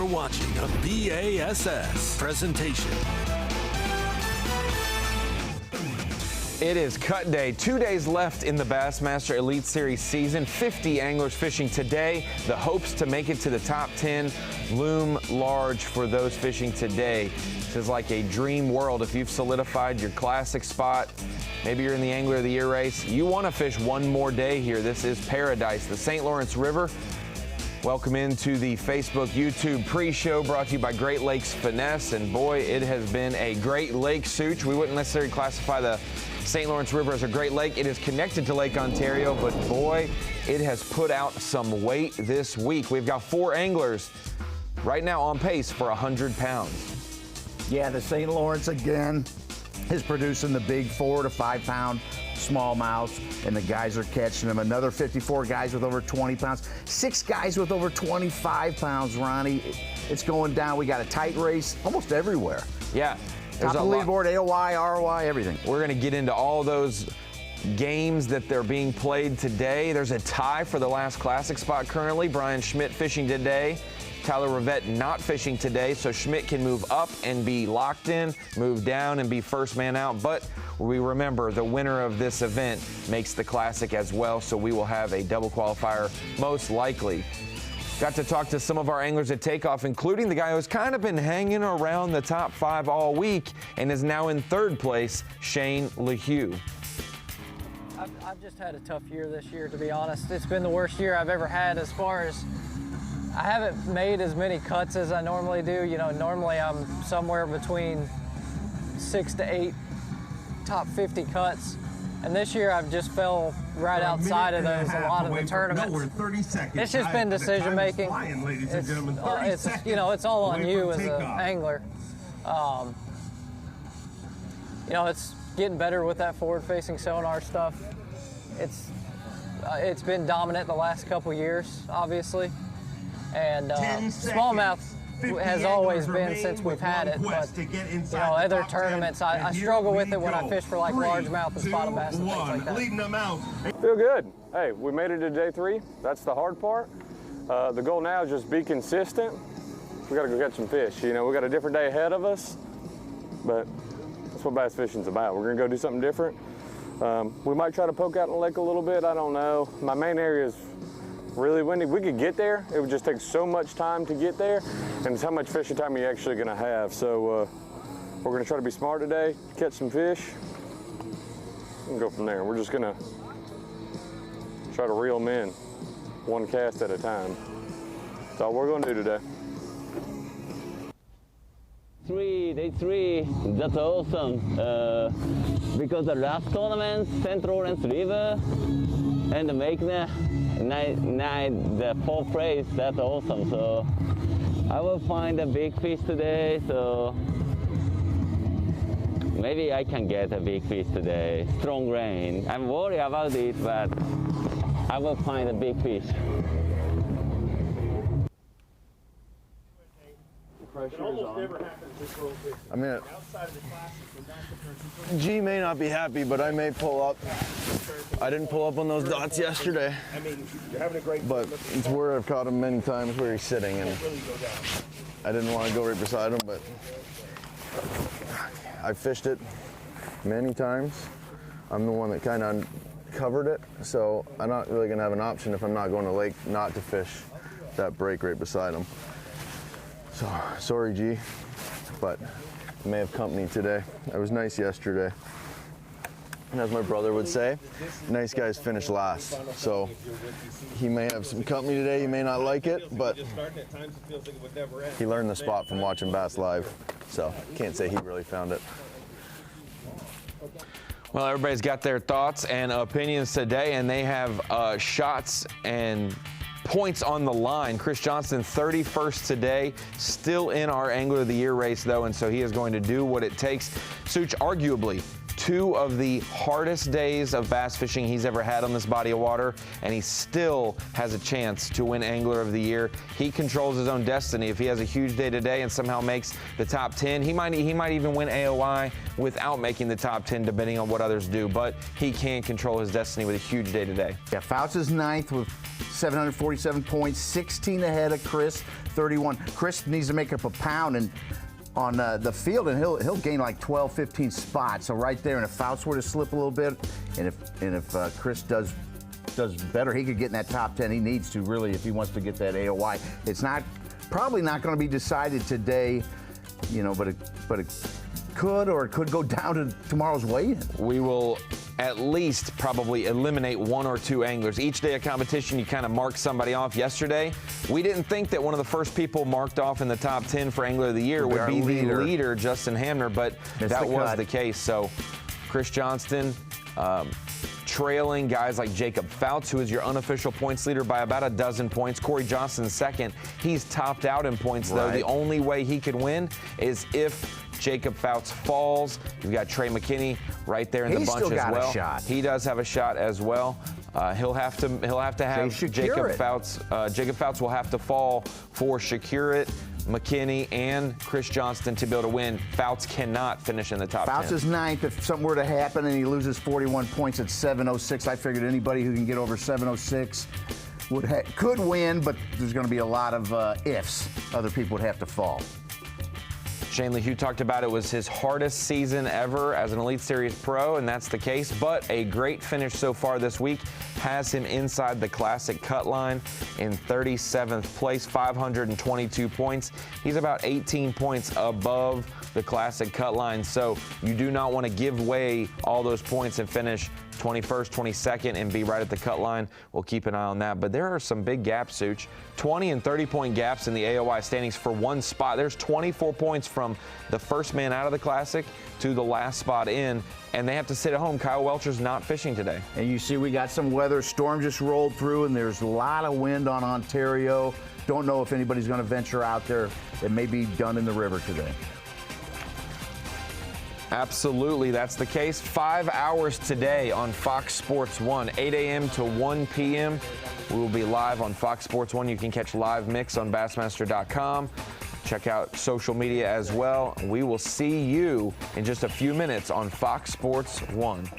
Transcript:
watching a B.A.S.S. presentation. It is cut day. 2 days left in the Bassmaster Elite Series season. 50 anglers fishing today. The hopes to make it to the top 10 loom large for those fishing today. This is like a dream world. If you've solidified your classic spot, maybe you're in the Angler of the Year race, you want to fish one more day here. This is paradise. The St. Lawrence River. Welcome into the Facebook, YouTube pre-show brought to you by Great Lakes Finesse. And boy, it has been a Great Lake Such. We wouldn't necessarily classify the St. Lawrence River as a Great Lake. It is connected to Lake Ontario, but boy, it has put out some weight this week. We've got 4 anglers right now on pace for 100 pounds. Yeah, the St. Lawrence again is producing the big 4 to 5 pound smallmouths, and the guys are catching them. Another 54 guys with over 20 pounds. 6 guys with over 25 pounds, Ronnie. It's going down. We got a tight race almost everywhere. Yeah. Top of the leaderboard, AOY, ROI, everything. We're going to get into all those games that they're being played today. There's a tie for the last classic spot currently. Brian Schmidt fishing today. Tyler Rivette not fishing today, so Schmidt can move up and be locked in, move down and be first man out. But we remember the winner of this event makes the classic as well, so we will have a double qualifier most likely. Got to talk to some of our anglers at takeoff, including the guy who's kind of been hanging around the top 5 all week and is now in 3rd place, Shane LeHue. I've just had a tough year this year, to be honest. It's been the worst year I've ever had as far as I haven't made as many cuts as I normally do. You know, normally I'm somewhere between 6 to 8 top 50 cuts. And this year I've just fell right outside of those a lot of the tournaments. It's just been decision making. It's you know, it's all on you as an angler. You know, it's getting better with that forward-facing sonar stuff. It's been dominant the last couple years, obviously, and smallmouth has always been since we've had it, but you know, other tournaments, I struggle with it when I fish for like largemouth and spotted bass and things like that. Feel good. Hey, we made it to day 3. That's the hard part. The goal now is just be consistent. We got to go catch some fish. You know, we got a different day ahead of us, but that's what bass fishing's about. We're gonna go do something different. We might try to poke out in the lake a little bit. I don't know. My main area is really windy. We could get there. It would just take so much time to get there, and it's how much fishing time you're actually gonna have. So we're gonna try to be smart today, catch some fish, and go from there. We're just gonna try to reel them in, one cast at a time. That's all we're gonna do today. Day 3, that's awesome. Because the last tournament, St. Lawrence River, and make the the 4th place, that's awesome. So I will find a big fish today, so maybe I can get a big fish today. Strong rain. I'm worried about it, but I will find a big fish. I mean, G may not be happy, but I may pull up. I didn't pull up on those dots yesterday, but it's where I've caught him many times where he's sitting, and I didn't want to go right beside him, but I fished it many times. I'm the one that kind of covered it, so I'm not really going to have an option if I'm not going to lake not to fish that break right beside him. So, sorry, G, but I may have company today. I was nice yesterday. And as my brother would say, nice guys finish last. So he may have some company today, he may not like it, but he learned the spot from watching Bass Live. So can't say he really found it. Well, everybody's got their thoughts and opinions today, and they have shots and points on the line. Chris Johnson, 31st today, still in our Angler of the Year race, though, and so he is going to do what it takes. Such, arguably, 2 of the hardest days of bass fishing he's ever had on this body of water, and he still has a chance to win Angler of the Year. He controls his own destiny. If he has a huge day today and somehow makes the top 10, he might even win AOI without making the top 10, depending on what others do, but he can control his destiny with a huge day today. Yeah, Fouts is 9th with 747 points, 16 ahead of Chris, 31. Chris needs to make up a pound and on the field, and he'll gain like 12, 15 spots. So right there, and if Fouts were to slip a little bit, and if Chris does better, he could get in that top 10. He needs to really if he wants to get that AOY. It's probably not going to be decided today, but it could go down to tomorrow's weigh-in. We will at least probably eliminate one or two anglers. Each day of competition, you kind of mark somebody off. Yesterday, we didn't think that one of the first people marked off in the top 10 for Angler of the Year would be the leader, Justin Hamner, but that was the case. So Chris Johnston trailing guys like Jacob Fouts, who is your unofficial points leader by about a dozen points. Corey Johnston second. He's topped out in points, though. The only way he could win is if Jacob Fouts falls. You've got Trey McKinney right there in the bunch as well. A shot. He does have a shot as well. He'll have to have Jacob Fouts. Jacob Fouts will have to fall for Shakurit, McKinney, and Chris Johnston to be able to win. Fouts cannot finish in the top 10. Fouts is ninth. If something were to happen and he loses 41 points at 706, I figured anybody who can get over 706 could win, but there's going to be a lot of ifs. Other people would have to fall. Shane LeHue talked about it was his hardest season ever as an Elite Series pro, and that's the case. But a great finish so far this week has him inside the Classic cut line in 37th place, 522 points. He's about 18 points above the Classic cut line, so you do not want to give away all those points and finish 21st, 22nd, and be right at the cut line. We'll keep an eye on that. But there are some big gaps, Such. 20 and 30-point gaps in the AOY standings for one spot. There's 24 points from the first man out of the Classic to the last spot in, and they have to sit at home. Kyle Welcher's not fishing today. And you see we got some weather. Storm just rolled through, and there's a lot of wind on Ontario. Don't know if anybody's going to venture out there. It may be done in the river today. Absolutely, that's the case. 5 hours today on Fox Sports 1, 8 a.m. to 1 p.m. We will be live on Fox Sports 1. You can catch live mix on Bassmaster.com. Check out social media as well. We will see you in just a few minutes on Fox Sports 1.